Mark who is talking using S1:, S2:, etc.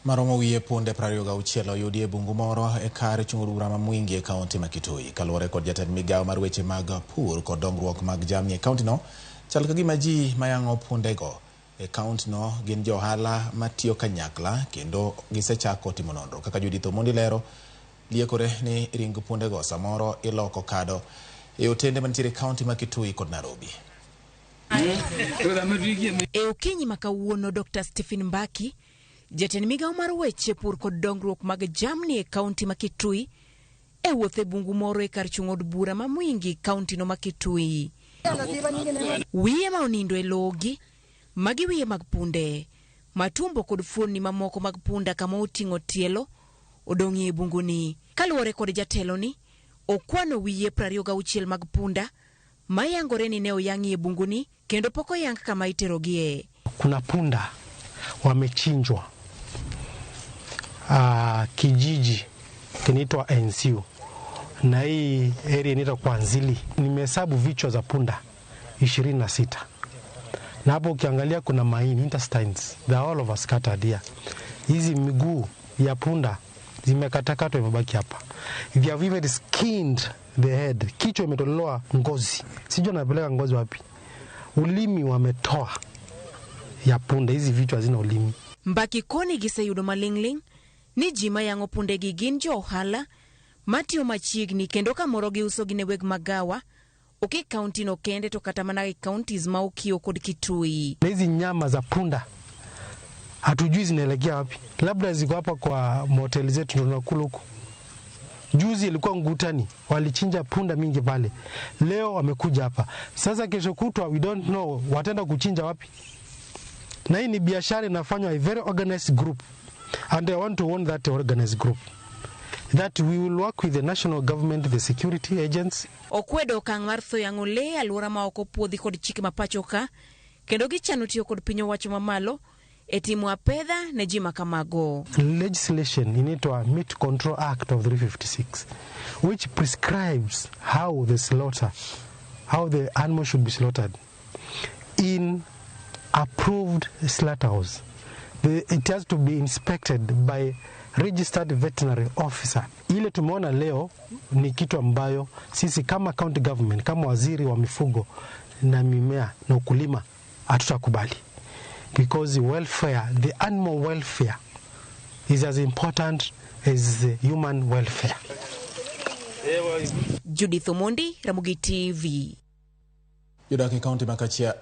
S1: Maromo wiye punde prarioga uchielo yudie bungu moro e kar chung'uru Ramogi e kaunti ma Kitui. Kaluwore kod jatend migawo mar weche mag pur kod dongruok mag jamni e kaunti no, chal ka gima ji mayang'o pundego e kaunti no gin johala matiyo kanyakla kendo gisechako timo nonro. Kaka Judith Omondi lero, liekore ni ring pundego samoro iloko kado e otende mantiere kaunti ma Kitui kod Nairobi.
S2: E okinyi makawuono Dr. Stephen Mbaki, jatend migawo mar weche pur kod dongruok mag jamni e kaunti ma Kitui, e wuothe bungu moro e kar chung' od bura ma Mwingi kaunti no ma Kitui. Wiye ma onindo e logi, magi wiye mag punde, matumbo kod fuoni mamoko mag punda kama oting'o tielo, odong'ie e bungu ni. Kaluwore kod jatelo ni, okwano wiye 26 mag punda, mayangore ni ne oyang'ie bungu ni, kendo poko yang kama iterogie.
S3: Kuna punda wamechinjwa kijiji kinaitwa NCU na hii area inaitwa Kwanzili. Nimehesabu vichwa za punda 26, na hapo ukiangalia kuna maini, intestines, they are all of us scattered here. Hizi miguu ya punda zimekatakatwa imebaki hapa. They have even skinned the head. Kichwa imetolewa ngozi, sijui napeleka ngozi wapi. Ulimi wametoa ya punda, hizi vichwa hazina ulimi.
S2: Mbaki koni giseyudo malingling ni ji mayango punde gi gin jo ohala matiyo machiegni kendo kamoro giuso gi ne weg magawa oke kaunti no kende to kata mana e counties ma Okio kod Kitui.
S3: Hizi nyama za punda hatujui zinaelekea wapi. Labda ziko hapa kwa motel zetu tunakula huko. Juzi ilikuwa Ngutani, walichinja punda mingi pale. Leo wamekuja hapa. Sasa kesho kutwa we don't know wataenda kuchinja wapi. Na hii ni biashara inafanywa a very organized group, and I want to warn that organized group that we will work with the national government, the security agents.
S2: Okwedo kang mar tho yango le alwora ma oko puodhi kod chike mapachoka kendo gichano tiyo kod piny owacho mamalo e timo apedha ne ji makamago.
S3: Legislation inaitwa Meat Control Act of 356, which prescribes how the animal should be slaughtered in approved slaughterhouse. It has to be inspected by registered veterinary officer. Ile tumeona leo ni kitu ambayo sisi kama county government, kama waziri wa mifugo na mimea na ukulima hatutakubali, because the animal welfare is as important as the human welfare.
S2: Judith Omondi, Ramogi TV.
S1: Yudaki kaunti makachia